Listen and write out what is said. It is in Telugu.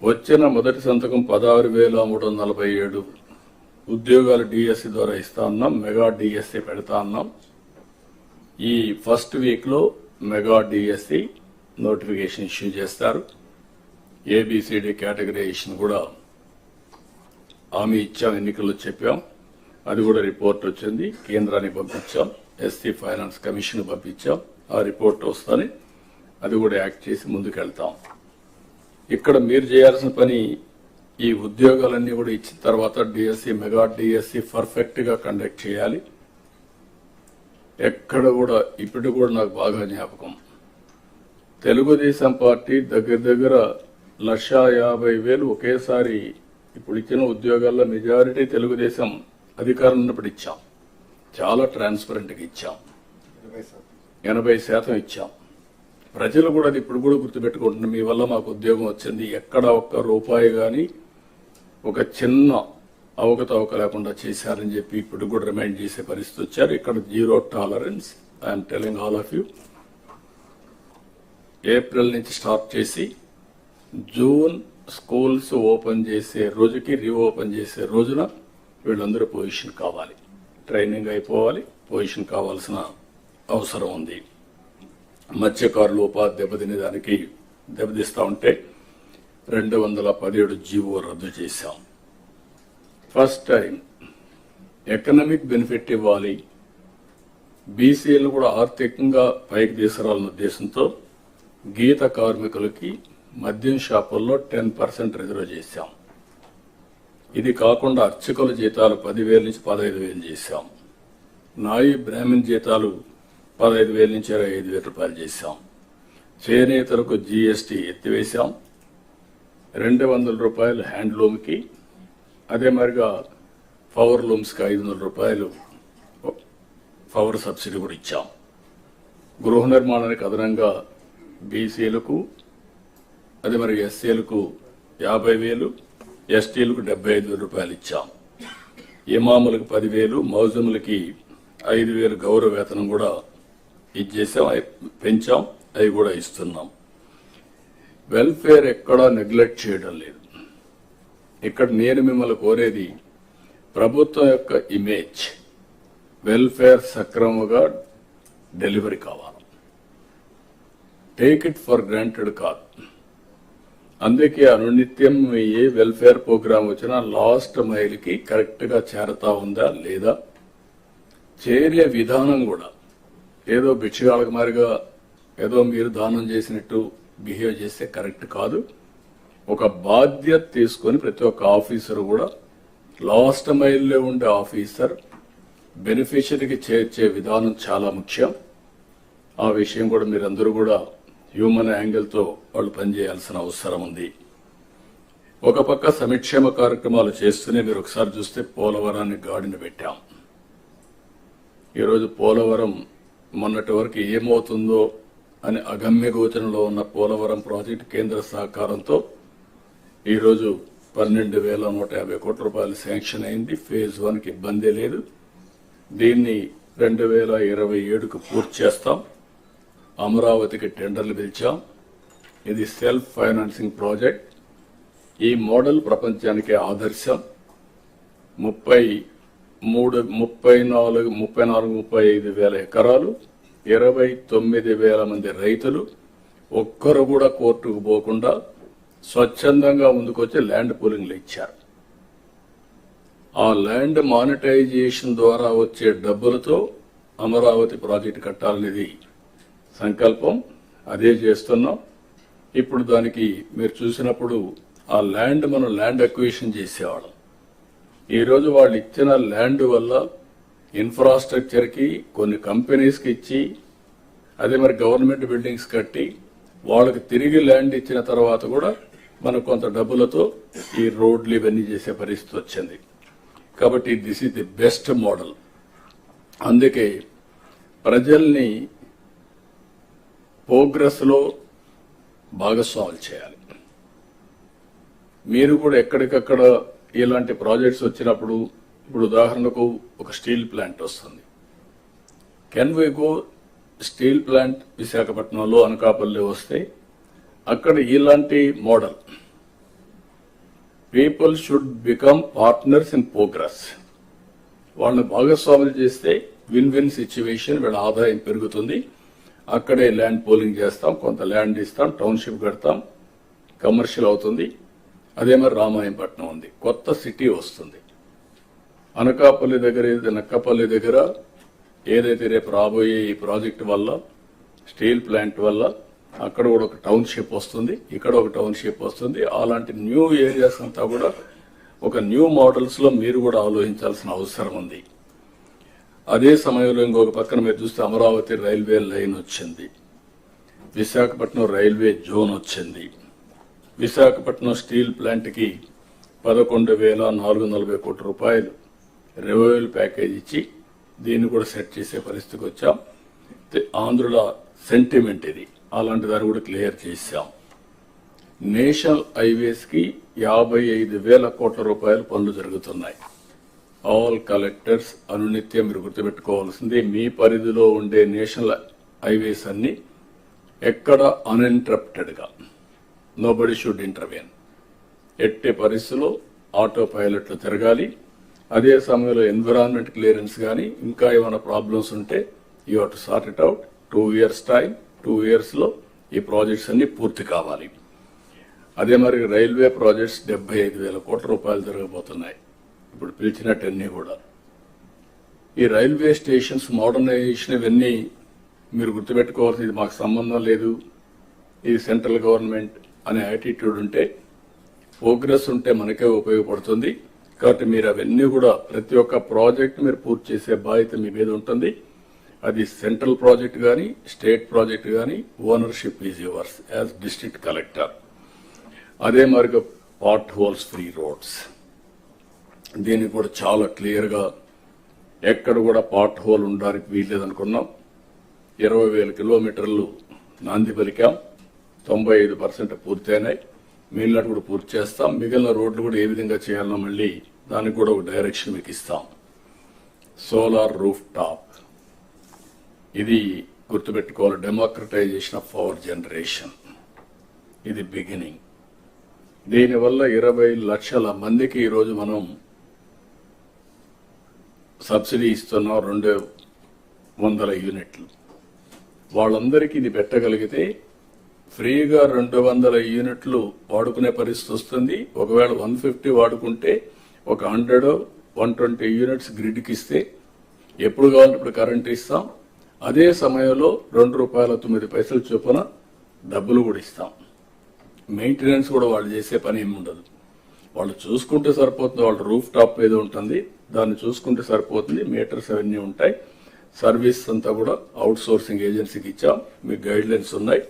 వచ్చిన మొదటి సంతకం 16,347 ఉద్యోగాలు డిఎస్సి ద్వారా ఇస్తా ఉన్నాం. మెగా డిఎస్సి పెడతా ఉన్నాం. ఈ ఫస్ట్ వీక్ లో మెగా డిఎస్సి నోటిఫికేషన్ ఇష్యూ చేస్తారు. ఏబిసిడి కేటగరైజేషన్ కూడా హామీ ఇచ్చాం, ఎన్నికల్లో చెప్పాం. అది కూడా రిపోర్ట్ వచ్చింది, కేంద్రానికి పంపించాం, ఎస్సీ ఫైనాన్స్ కమిషన్ పంపించాం. ఆ రిపోర్ట్ వస్తానే అది కూడా యాక్ట్ చేసి ముందుకెళ్తాం. ఇక్కడ మీరు చేయాల్సిన పని ఈ ఉద్యోగాలన్నీ కూడా ఇచ్చిన తర్వాత డిఎస్సి మెగా డిఎస్సి పర్ఫెక్ట్ గా కండక్ట్ చేయాలి. ఎక్కడ కూడా ఇప్పుడు కూడా నాకు బాగా జ్ఞాపకం, తెలుగుదేశం పార్టీ దగ్గర 1,50,000 ఒకేసారి ఇప్పుడు ఇచ్చిన ఉద్యోగాల్లో మెజారిటీ తెలుగుదేశం అధికారం ఉన్నప్పుడు ఇచ్చాం. చాలా ట్రాన్స్పరెంట్ గా ఇచ్చాం, 80% ఇచ్చాం. ప్రజలు కూడా అది ఇప్పుడు కూడా గుర్తుపెట్టుకుంటున్నారు. మీ వల్ల మాకు ఉద్యోగం వచ్చింది, ఎక్కడ ఒక్క రూపాయి గాని ఒక చిన్న అవకతవక లేకుండా చేశారని చెప్పి ఇప్పుడు కూడా రిమైండ్ చేసే పరిస్థితి వచ్చారు. ఇక్కడ zero tolerance. I'm telling all of you. April నుంచి స్టార్ట్ చేసి జూన్ స్కూల్స్ ఓపెన్ చేసే రోజుకి రీఓపెన్ చేసే రోజున వీళ్ళందరూ పొజిషన్ కావాలి, ట్రైనింగ్ అయిపోవాలి, పొజిషన్ కావాల్సిన అవసరం ఉంది. మత్స్యకారులు ఉపాధి దెబ్బతినేదానికి దెబ్బతీస్తా ఉంటే 217 జీవో రద్దు చేశాం. ఫస్ట్ టైం ఎకనామిక్ బెనిఫిట్ ఇవ్వాలి, బీసీలు కూడా ఆర్థికంగా పైకి తీసుకురావాలన్న ఉద్దేశంతో గీత కార్మికులకి మద్యం షాపుల్లో 10% రిజర్వ్ చేశాం. ఇది కాకుండా అర్చకుల జీతాలు 10,000 నుంచి 15,000 చేశాం. నాయి బ్రాహ్మణ్ జీతాలు 15,000 నుంచి 25,000 రూపాయలు చేశాం. చేనేతలకు జీఎస్టీ ఎత్తివేశాం. 200 రూపాయలు హ్యాండ్లూమ్కి, అదే మరిగా పవర్ లూమ్స్కి 500 రూపాయలు పవర్ సబ్సిడీ కూడా ఇచ్చాం. గృహ నిర్మాణానికి అదనంగా బీసీలకు, అదే మరి ఎస్సీలకు 50,000, ఎస్టీలకు 75,000 రూపాయలు ఇచ్చాం. ఇమాములకు 10,000, మౌజములకి 5,000 గౌరవ వేతనం కూడా ఇచ్చేసాం, పెంచాం. అవి కూడా ఇస్తున్నాం. వెల్ఫేర్ ఎక్కడా నెగ్లెక్ట్ చేయడం లేదు. ఇక్కడ నేను మిమ్మల్ని కోరేది ప్రభుత్వం యొక్క ఇమేజ్, వెల్ఫేర్ సక్రమంగా డెలివరీ కావాలి. టేక్ ఇట్ ఫర్ గ్రాంటెడ్ కాదు. అందుకే అనునిత్యం ఏ వెల్ఫేర్ ప్రోగ్రాం వచ్చినా లాస్ట్ మైల్ కి కరెక్ట్ గా చేరతా ఉందా లేదా, చేరే విధానం కూడా ఏదో భిక్షగాళ్ళకి మారిగా ఏదో మీరు దానం చేసినట్టు బిహేవ్ చేస్తే కరెక్ట్ కాదు. ఒక బాధ్యత తీసుకొని ప్రతి ఒక్క ఆఫీసర్ కూడా లాస్ట్ మైల్లో ఉండే ఆఫీసర్ బెనిఫిషరీకి చేర్చే విధానం చాలా ముఖ్యం. ఆ విషయం కూడా మీరందరూ కూడా హ్యూమన్ యాంగిల్తో వాళ్ళు పనిచేయాల్సిన అవసరం ఉంది. ఒక పక్క సంక్షేమ కార్యక్రమాలు చేస్తూనే మీరు ఒకసారి చూస్తే పోలవరాన్ని గాడిన పెట్టాం. ఈరోజు పోలవరం మొన్నటి వరకు ఏమవుతుందో అని అగమ్య గోచరంలో ఉన్న పోలవరం ప్రాజెక్టు కేంద్ర సహకారంతో ఈరోజు 12,150 కోట్ల రూపాయలు శాంక్షన్ అయింది. ఫేజ్ 1కి ఇబ్బంది లేదు. దీన్ని 2027కు పూర్తి చేస్తాం. అమరావతికి టెండర్లు పిలిచాం. ఇది సెల్ఫ్ ఫైనాన్సింగ్ ప్రాజెక్ట్. ఈ మోడల్ ప్రపంచానికి ఆదర్శం. 34-35 వేల ఎకరాలు, 29,000 మంది రైతులు, ఒక్కరు కూడా కోర్టుకు పోకుండా స్వచ్ఛందంగా ముందుకొచ్చి ల్యాండ్ పూలింగ్లు ఇచ్చారు. ఆ ల్యాండ్ మానిటైజేషన్ ద్వారా వచ్చే డబ్బులతో అమరావతి ప్రాజెక్టు కట్టాలనేది సంకల్పం. అదే చేస్తున్నాం. ఇప్పుడు దానికి మీరు చూసినప్పుడు ఆ ల్యాండ్ మనం ల్యాండ్ అక్విజిషన్ చేసేవాళ్ళం. ఈరోజు వాళ్ళు ఇచ్చిన ల్యాండ్ వల్ల ఇన్ఫ్రాస్ట్రక్చర్ కి, కొన్ని కంపెనీస్ కి ఇచ్చి, అదే మరి గవర్నమెంట్ బిల్డింగ్స్ కట్టి వాళ్ళకి తిరిగి ల్యాండ్ ఇచ్చిన తర్వాత కూడా మనకు కొంత డబ్బులతో ఈ రోడ్లు ఇవన్నీ చేసే పరిస్థితి వచ్చింది. కాబట్టి this is the best model. అందుకే ప్రజల్ని ప్రోగ్రెస్ లో భాగస్వాములు చేయాలి. మీరు కూడా ఎక్కడికక్కడ ఇలాంటి ప్రాజెక్ట్స్ వచ్చినప్పుడు, ఇప్పుడు ఉదాహరణకు ఒక స్టీల్ ప్లాంట్ వస్తుంది. Can we go steel plant విశాఖపట్నంలో, అనకాపల్లి వస్తే అక్కడ ఇలాంటి model people should become partners in progress. వాళ్ళని భాగస్వాములు చేస్తే విన్ విన్ సిచ్యువేషన్, వీళ్ళ ఆదాయం పెరుగుతుంది. అక్కడే ల్యాండ్ పూలింగ్ చేస్తాం, కొంత ల్యాండ్ ఇస్తాం, టౌన్షిప్ కడతాం, కమర్షియల్ అవుతుంది. అదే మరి రామాయంపట్నం ఉంది, కొత్త సిటీ వస్తుంది. అనకాపల్లి దగ్గర, నక్కపల్లి దగ్గర ఏదైతే రేపు రాబోయే ఈ ప్రాజెక్టు వల్ల, స్టీల్ ప్లాంట్ వల్ల అక్కడ కూడా ఒక టౌన్షిప్ వస్తుంది, ఇక్కడ ఒక టౌన్షిప్ వస్తుంది. అలాంటి న్యూ ఏరియాస్ అంతా కూడా ఒక న్యూ మోడల్స్ లో మీరు కూడా ఆలోచించాల్సిన అవసరం ఉంది. అదే సమయంలో ఇంకొక పక్కన మీరు చూస్తే అమరావతి రైల్వే లైన్ వచ్చింది, విశాఖపట్నం రైల్వే జోన్ వచ్చింది. విశాఖపట్నం స్టీల్ ప్లాంట్ కి 11,440 కోట్ల రూపాయలు రెవెన్యూ ప్యాకేజ్ ఇచ్చి దీన్ని కూడా సెట్ చేసే పరిస్థితికి వచ్చాం. ఆంధ్రుల సెంటిమెంట్ ఇది, అలాంటి దాన్ని కూడా క్లియర్ చేశాం. నేషనల్ హైవేస్ కి 55,000 కోట్ల రూపాయలు పనులు జరుగుతున్నాయి. ఆల్ కలెక్టర్స్ అనునిత్యం మీరు గుర్తుపెట్టుకోవాల్సింది, మీ పరిధిలో ఉండే నేషనల్ హైవేస్ అన్ని ఎక్కడ అన్ఇంటరప్టెడ్ గా, నోబడి షుడ్ ఇంటర్వెన్. ఎట్టి పరిస్థితుల్లో ఆటో పైలట్లు తిరగాలి. అదే సమయంలో ఎన్విరాన్మెంట్ క్లియరెన్స్ కానీ ఇంకా ఏమైనా ప్రాబ్లమ్స్ ఉంటే you have to sort it out. 2 years time, 2 years లో ఈ ప్రాజెక్ట్స్ అన్ని పూర్తి కావాలి. అదే మరి రైల్వే ప్రాజెక్ట్స్ 75,000 కోట్ల రూపాయలు జరగబోతున్నాయి ఇప్పుడు పిలిచినట్టన్నీ కూడా. ఈ రైల్వే స్టేషన్స్ మోడర్నైజేషన్ ఇవన్నీ మీరు గుర్తుపెట్టుకోవాల్సింది, ఇది మాకు సంబంధం లేదు, ఇది సెంట్రల్ గవర్నమెంట్ అనే యాటిట్యూడ్ ఉంటే, ప్రోగ్రెస్ ఉంటే మనకే ఉపయోగపడుతుంది. కాబట్టి మీరు అవన్నీ కూడా ప్రతి ఒక్క ప్రాజెక్ట్ మీరు పూర్తి చేసే బాధ్యత మీ మీద ఉంటుంది. అది సెంట్రల్ ప్రాజెక్ట్ కానీ స్టేట్ ప్రాజెక్ట్ కానీ ownership is yours as district collector. అదే మరిగా పార్ట్ హోల్స్ ఫ్రీ రోడ్స్, దీన్ని కూడా చాలా క్లియర్ గా ఎక్కడ కూడా పార్ట్ హోల్ ఉండడానికి వీల్లేదనుకున్నాం. 20,000 కిలోమీటర్లు నాంది పలికాం, 95% పూర్తయినాయి. మిగిలినట్టు కూడా పూర్తి చేస్తాం. మిగిలిన రోడ్లు కూడా ఏ విధంగా చేయాలన్నా మళ్ళీ దానికి కూడా ఒక డైరెక్షన్ మీకు ఇస్తాం. సోలార్ రూఫ్ టాప్, ఇది గుర్తుపెట్టుకోవాలి. డెమోక్రటైజేషన్ ఆఫ్ పవర్ జనరేషన్, ఇది బిగినింగ్. దీనివల్ల 20 లక్షల మందికి ఈరోజు మనం సబ్సిడీ ఇస్తున్నాం, 200 యూనిట్లు. వాళ్ళందరికీ ఇది పెట్టగలిగితే ఫ్రీగా 200 యూనిట్లు వాడుకునే పరిస్థితి వస్తుంది. ఒకవేళ 150 వాడుకుంటే ఒక 100-120 యూనిట్స్ గ్రిడ్కి ఇస్తే ఎప్పుడు కావాలంటే ఇప్పుడు కరెంట్ ఇస్తాం. అదే సమయంలో ₹2.09 చొప్పున డబ్బులు కూడా ఇస్తాం. మెయింటెనెన్స్ కూడా వాళ్ళు చేసే పని ఏమి ఉండదు, వాళ్ళు చూసుకుంటే సరిపోతుంది. వాళ్ళ రూఫ్ టాప్ ఏదో ఉంటుంది, దాన్ని చూసుకుంటే సరిపోతుంది. మీటర్స్ అవన్నీ ఉంటాయి. సర్వీస్ అంతా కూడా అవుట్ సోర్సింగ్ ఏజెన్సీకి ఇచ్చాం, మీకు గైడ్ లైన్స్ ఉన్నాయి.